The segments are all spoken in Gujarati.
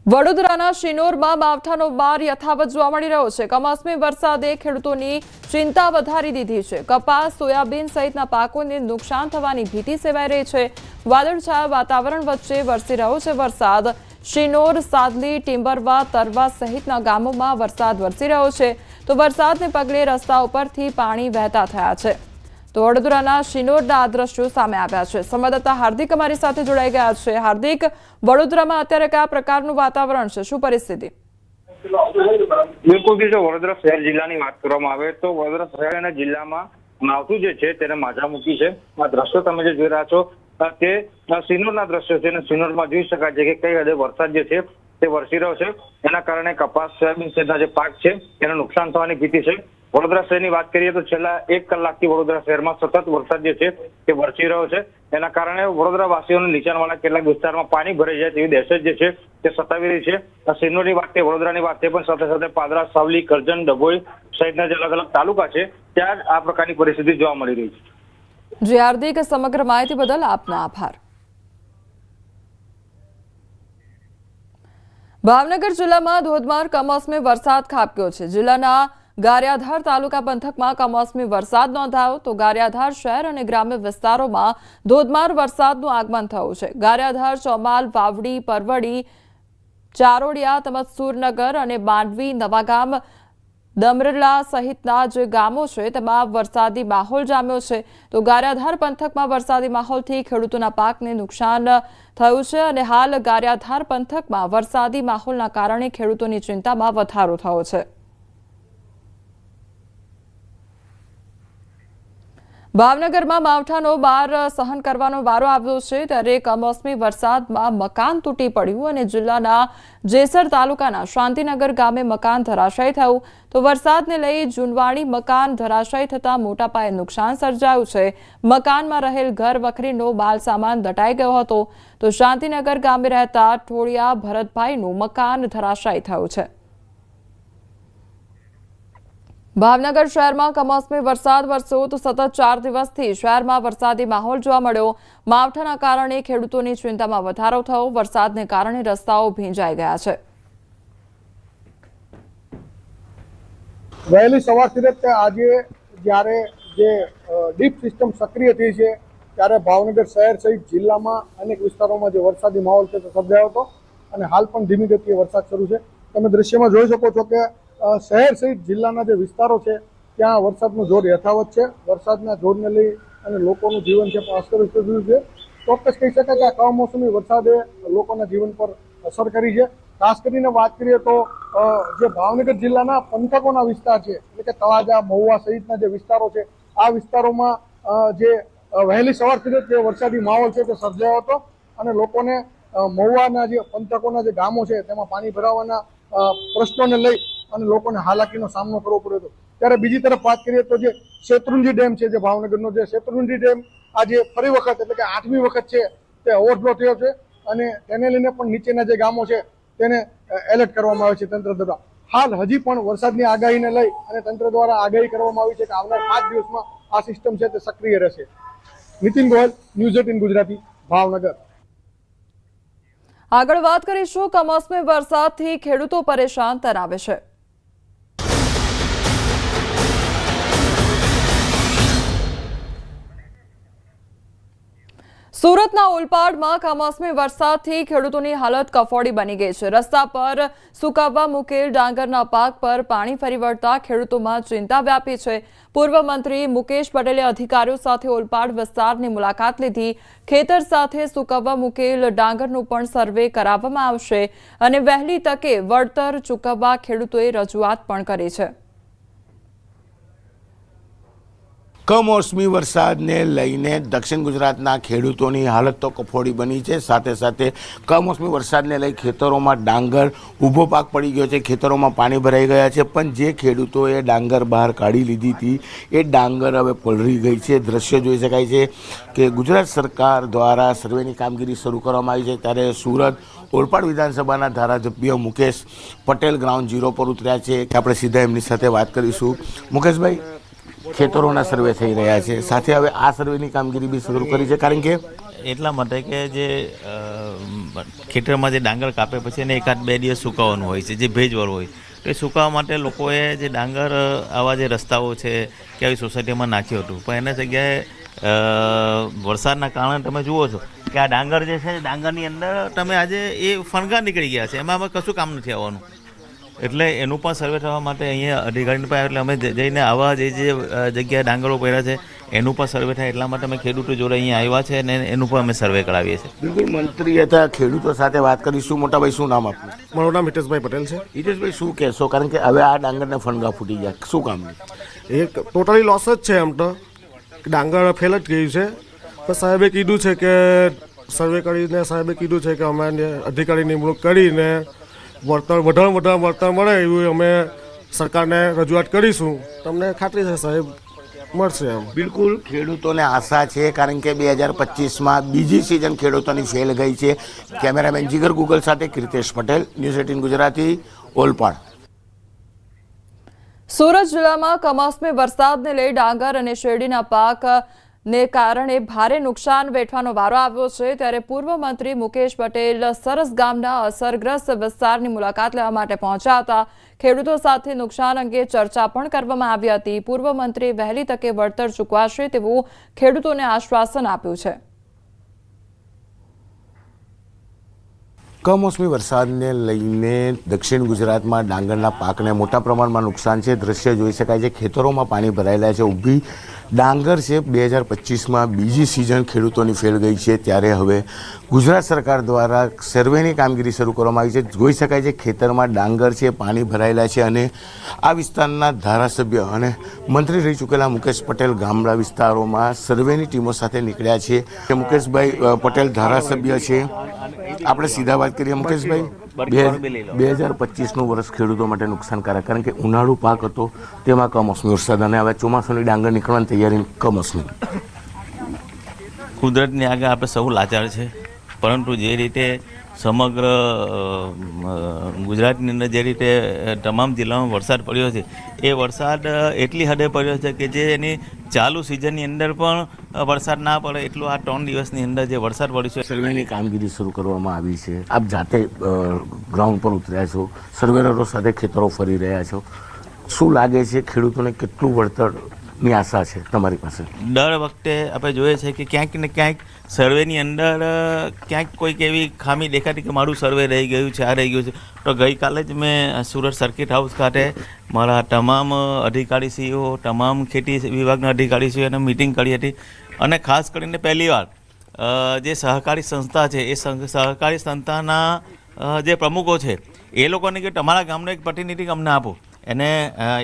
વડોદરાના શિનોરમાં માવઠાનો માર યથાવત જોવા મળી રહ્યો છે। કમોસમી વરસાદે ખેડૂતોની ચિંતા વધારી દીધી છે। કપાસ, સોયાબીન સહિતના પાકોને નુકસાન થવાની ભીતિ સેવાઈ રહી છે। વાદળછાયા વાતાવરણ વચ્ચે વરસી રહ્યો છે વરસાદ। શિનોર, સાદલી, ટિમ્બરવા, તરવા સહિતના ગામોમાં વરસાદ વરસી રહ્યો છે તો વરસાદને પગલે રસ્તા ઉપરથી પાણી વહેતા થયા છે। તો વડોદરાના શિનોરના આ દ્રશ્યો સામે આવ્યા છે। સંવાદદાતા હાર્દિક અમારી સાથે જોડાઈ ગયા છે। હાર્દિક, વડોદરામાં અત્યારે કયા પ્રકારનું વાતાવરણ છે, શું પરિસ્થિતિ? બિલકુલ, જો વડોદરા શહેર જિલ્લાની વાત કરવામાં આવે તો વડોદરા શહેર અને જિલ્લામાં માવઠું જે છે તેને માજા મૂકી છે। આ દ્રશ્યો તમે જે જોઈ રહ્યા છો તે શિનોરના દ્રશ્યો છે અને શિનોરમાં જોઈ શકાય છે કે કઈ હદે વરસાદ જે છે તે વરસી રહ્યો છે। એના કારણે કપાસ, સોયાબીન સહિતના જે પાક છે તેને નુકસાન થવાની ભીતિ છે। વડોદરા શહેરની વાત કરીએ તો છેલ્લા 1 કલાકથી વડોદરા શહેરમાં સતત વરસાદ જે છે તે વરસી રહ્યો છે। એના કારણે વડોદરા વાસીઓને નીચાણવાળા કેટલાક વિસ્તારમાં પાણી ભરાઈ જાય તેવી દહેશત જે છે તે સતાવી રહી છે। શિનોરની વાત છે, વડોદરાની વાત છે, પણ સાથે સાથે પાદરા, સાવલી, કરજણ, ડભોઈ સહિતના જે અલગ અલગ તાલુકા છે ત્યાં આ પ્રકારની પરિસ્થિતિ જોવા મળી રહી છે। જી હાર્દિક, સમગ્ર માહિતી બદલ આપનો આભાર। ભાવનગર જિલ્લામાં ધોધમાર કમોસમી વરસાદ ખાબક્યો છે। જિલ્લાના ગારિયાધાર તાલુકા પંથકમાં કમોસમી વરસાદ નોંધાયો તો ગારિયાધાર શહેર અને ગ્રામ્ય વિસ્તારોમાં ધોધમાર વરસાદનું આગમન થયું છે। ગારિયાધાર, ચોમાલ, વાવડી, પરવડી, ચારોડિયા તેમજ સુરનગર અને માંડવી, નવાગામ, દમરલા સહિતના જે ગામો છે તેમાં વરસાદી માહોલ જામ્યો છે। તો ગારિયાધાર પંથકમાં વરસાદી માહોલથી ખેડૂતોના પાકને નુકસાન થયું છે અને હાલ ગારિયાધાર પંથકમાં વરસાદી માહોલના કારણે ખેડૂતોની ચિંતામાં વધારો થયો છે। ભાવનગરમાં માવઠાનો માર સહન કરવાનો વારો આવ્યો છે ત્યારે કમોસમી વરસાદમાં મકાન તૂટી પડ્યું અને જિલ્લાના જેસર તાલુકાના શાંતિનગર ગામે મકાન ધરાશાયી થયું તો વરસાદને લઈ જુનવાણી મકાન ધરાશાયી થતા મોટા પાયે નુકસાન સર્જાયું છે। મકાનમાં રહેલ ઘર વખરીનો માલ સામાન દટાઈ ગયો હતો તો શાંતિનગર ગામે રહેતા ઠોળિયા ભરતભાઈનું મકાન ધરાશાયી થયું છે। ભાવનગર શહેરમાં કમોસમી વરસાદ વરસ્યો તો સતત 4 દિવસથી શહેરમાં વરસાદી માહોલ જોવા મળ્યો। માવઠાના કારણે ખેડૂતોની ચિંતામાં વધારો થયો। વરસાદને કારણે રસ્તાઓ ભીંજાઈ ગયા છે। વહેલી સવારથી જ આજે જ્યારે જે ડીપ સિસ્ટમ સક્રિય થઈ છે ત્યારે ભાવનગર શહેર સહિત જિલ્લામાં અનેક વિસ્તારોમાં જે વરસાદી માહોલ છે તે સર્જાયો હતો અને હાલ પણ ધીમી ગતિએ વરસાદ શરૂ છે। તમે દ્રશ્યમાં જોઈ શકો છો કે શહેર સહિત જિલ્લાના જે વિસ્તારો છે ત્યાં વરસાદનું જોર યથાવત છે। વરસાદના જોરને લઈ અને લોકોનું જીવન છે પણ અસ્તવ્યસ્ત થયું છે। ચોક્કસ કહી શકાય કે આ કમોસમી વરસાદે લોકોના જીવન પર અસર કરી છે। ખાસ કરીને વાત કરીએ તો જે ભાવનગર જિલ્લાના પંથકોના વિસ્તાર છે એટલે કે તળાજા, મહુવા સહિતના જે વિસ્તારો છે આ વિસ્તારોમાં જે વહેલી સવારથી જ વરસાદી માહોલ છે તે સર્જાયો હતો અને લોકોને મહુવાના જે પંથકોના જે ગામો છે તેમાં પાણી ભરાવાના પ્રશ્નોને લઈ અને લોકોને હાલાકીનો સામનો કરવો પડ્યો હતો। ત્યારે બીજી તરફ વાત કરીએ તો જે શેત્રુંજી ડેમ છે, જે ભાવનગરનો જે શેત્રુંજી ડેમ આજે ફરી વખત એટલે કે 8મી વખત છે તે ઓવરફ્લો થયો છે અને તેને લઈને પણ નીચેના જે ગામો છે તેને એલર્ટ કરવામાં આવે છે તંત્ર દ્વારા। હાલ હજી પણ વરસાદની આગાહીને લઈ અને તંત્ર દ્વારા આગાહી કરવામાં આવી છે કે આવનાર 5 દિવસમાં આ સિસ્ટમ છે તે સક્રિય રહેશે। નીતિન ગોયલ, ન્યૂઝ 18 ગુજરાતી, ભાવનગર। આગળ વાત કરીશું કમોસમી વરસાદથી ખેડૂતો પરેશાન તરાવે છે। સુરતના ઓલપાડમાં કમોસમી વરસાદથી ખેડૂતોની હાલત કફોડી બની ગઈ છે। રસ્તા પર સુકાવવા મૂકેલ ડાંગરના પાક પર પાણી ફરી વળતા ખેડૂતોમાં ચિંતા વ્યાપી છે। પૂર્વ મંત્રી મુકેશ પટેલે અધિકારીઓ સાથે ઓલપાડ વિસ્તારની મુલાકાત લીધી। ખેતર સાથે સુકાવવા મૂકેલ ડાંગરનું પણ સર્વે કરાવવામાં આવશે અને વહેલી તકે વળતર ચૂકવવા ખેડૂતોએ રજૂઆત પણ કરી છે। કમોસમી વરસાદને લઈને દક્ષિણ ગુજરાતના ખેડૂતોની હાલત તો કફોડી બની છે। સાથે સાથે કમોસમી વરસાદને લઈ ખેતરોમાં ડાંગર ઊભો પાક પડી ગયો છે, ખેતરોમાં પાણી ભરાઈ ગયા છે, પણ જે ખેડૂતોએ ડાંગર બહાર કાઢી લીધી હતી એ ડાંગર હવે પલળી ગઈ છે। દ્રશ્ય જોઈ શકાય છે કે ગુજરાત સરકાર દ્વારા સર્વેની કામગીરી શરૂ કરવામાં આવી છે ત્યારે સુરત ઓલપાડ વિધાનસભાના ધારાસભ્ય મુકેશ પટેલ ગ્રાઉન્ડ ઝીરો પર ઉતર્યા છે। આપણે સીધા એમની સાથે વાત કરીશું। મુકેશભાઈ, ખેતરોના સર્વે થઈ રહ્યા છે, સાથે હવે આ સર્વેની કામગીરી બી શરૂ કરી છે કારણ કે એટલા માટે કે જે ખેતરમાં જે ડાંગર કાપે પછી એને 1-2 દિવસ સુકાવવાનું હોય છે, જે ભેજવાળું હોય તો એ સુકાવવા માટે લોકોએ જે ડાંગર આવા જે રસ્તાઓ છે કે આવી સોસાયટીમાં નાખ્યું હતું, પણ એના જગ્યાએ વરસાદના કારણે તમે જુઓ છો કે આ ડાંગર જે છે ડાંગરની અંદર તમે આજે એ ફણગા નીકળી ગયા છે, એમાં હવે કશું કામ નથી આવવાનું. એટલે એનું પણ સર્વે થવા માટે અહીંયા અધિકારીની પાસે એટલે અમે જઈને આવા જે જગ્યાએ ડાંગરો પડ્યા છે એનું પણ સર્વે થાય એટલા માટે અમે ખેડૂતો જોડે અહીંયા આવ્યા છે અને એનું પણ અમે સર્વે કરાવીએ છીએ. બિલકુલ, મંત્રી હતા, ખેડૂતો સાથે વાત કરીશું. મોટાભાઈ, શું નામ આપનું? મારું નામ હિતેશભાઈ પટેલ છે. હિતેશભાઈ, શું કહેશો? કારણ કે હવે આ ડાંગરના ફણગા ફૂટી ગયા, શું કામ? એ ટોટલી લોસ જ છે. આમ તો ડાંગર ફેલ જ ગયું છે. પણ સાહેબે કીધું છે કે સર્વે કરીને સાહેબે કીધું છે કે અમે અધિકારી નિમણૂક કરીને વળતર વધારે વળતર મળે એવું અમે સરકારને રજૂઆત કરીશું. તમને ખાતરી છે સાહેબ મળશે એમ. બિલકુલ, ખેડૂતોને આશા છે કારણ કે 2025માં બીજી સિઝન ખેડૂતોની ફેલ ગઈ છે. કેમેરામેન જીગર ગુગલ સાથે કીર્તેશ પટેલ, ન્યૂઝ 18 ગુજરાતી, ઓલપાડ. સુરત જિલ્લામાં કમોસમી વરસાદને લઈ ડાંગર અને શેરડીના પાકને કારણે ભારે નુકસાન વેઠવાનો વારો આવ્યો છે. ત્યારે પૂર્વ મંત્રી મુકેશ પટેલ સરસ ગામના અસરગ્રસ્ત વિસ્તારની મુલાકાત લેવા માટે પહોંચ્યા હતા. ખેડૂતો સાથે નુકસાન અંગે ચર્ચા પણ કરવામાં આવી હતી. પૂર્વ મંત્રી વહેલી તકે વળતર ચૂકવાશે તેવું ખેડૂતોને આશ્વાસન આપ્યું છે. કમોસમી વરસાદને લઈને દક્ષિણ ગુજરાતમાં ડાંગરના પાકને મોટા પ્રમાણમાં નુકસાન છે. દ્રશ્ય જોઈ શકાય છે, ખેતરોમાં પાણી ભરાયેલા છે. ઊભી ડાંગર છે 2025માં બીજી સિઝન ખેડૂતોની ફેલ ગઈ છે. ત્યારે હવે ગુજરાત સરકાર દ્વારા સર્વેની કામગીરી શરૂ કરવામાં આવી છે. જોઈ શકાય છે ખેતરમાં ડાંગર છે, પાણી ભરાયેલા છે અને આ વિસ્તારના ધારાસભ્ય અને મંત્રી રહી ચૂકેલા મુકેશ પટેલ ગામડા વિસ્તારોમાં સર્વેની ટીમો સાથે નીકળ્યા છે. મુકેશભાઈ પટેલ ધારાસભ્ય છે. આપણે સીધા વાત કરીએ. મુકેશભાઈ, 2025નું વર્ષ ખેડૂતો માટે નુકસાનકારક, કારણ કે ઉનાળુ પાક હતો તેમાં કમોસમી વરસાદ અને હવે ચોમાસાની ડાંગર નીકળવાની તૈયારી કમોસમી. કુદરતની આગળ આપણે સૌ લાચાર છે, પરંતુ જે રીતે સમગ્ર ગુજરાતની અંદર જે રીતે તમામ જિલ્લામાં વરસાદ પડ્યો છે એ વરસાદ એટલી હદે પડ્યો છે કે જે એની ચાલુ સિઝનની અંદર પણ વરસાદ ના પડે એટલું આ 3 દિવસની અંદર જે વરસાદ પડ્યો છે. સર્વેની કામગીરી શરૂ કરવામાં આવી છે. આપ જાતે ગ્રાઉન્ડ પર ઉતર્યા છો, સર્વેયરો સાથે ખેતરો ફરી રહ્યા છો. શું લાગે છે ખેડૂતોને કેટલું વળતરની આશા છે તમારી પાસે? દર વખતે આપણે જોઈએ છે કે ક્યાંક ને ક્યાંક સર્વેની અંદર ક્યાંક કોઈક એવી ખામી દેખાતી કે મારું સર્વે રહી ગયું છે, આ રહી ગયું છે. તો ગઈકાલે જ મેં સુરત સર્કિટ હાઉસ ખાતે મારા તમામ અધિકારીશ્રીઓ, તમામ ખેતી વિભાગના અધિકારીશ્રીઓ એને મિટિંગ કરી હતી અને ખાસ કરીને પહેલીવાર જે સહકારી સંસ્થા છે એ સહકારી સંસ્થાના જે પ્રમુખો છે એ લોકોને કે તમારા ગામનો એક પ્રતિનિધિ અમને આપો. એને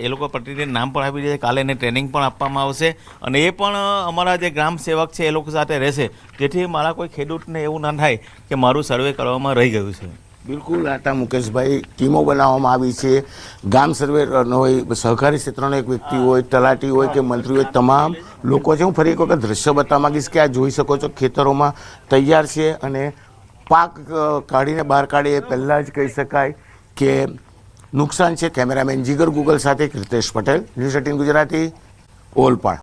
એ લોકો પ્રતિનિધિ નામ પણ આપી દે. કાલે એને ટ્રેનિંગ પણ આપવામાં આવશે અને એ પણ અમારા જે ગ્રામ સેવક છે એ લોકો સાથે રહેશે, જેથી મારા કોઈ ખેડૂતને એવું ના થાય કે મારું સર્વે કરવામાં રહી ગયું છે. બિલકુલ, આટા મુકેશભાઈ, ટીમો બનાવવામાં આવી છે. ગામ સર્વેનો હોય, સહકારી ક્ષેત્રનો એક વ્યક્તિ હોય, તલાટી હોય કે મંત્રી હોય, તમામ લોકો છે. હું ફરી એક વખત દ્રશ્ય બતાવવા માંગીશ કે આ જોઈ શકો છો ખેતરોમાં તૈયાર છે અને પાક કાઢીને બહાર કાઢે એ પહેલાં જ કહી શકાય કે નુકસાન છે. કેમેરામેન જીગર ગુગલ સાથે કીર્તેશ પટેલ, ન્યૂઝ 18 ગુજરાતી, ઓલપાડ.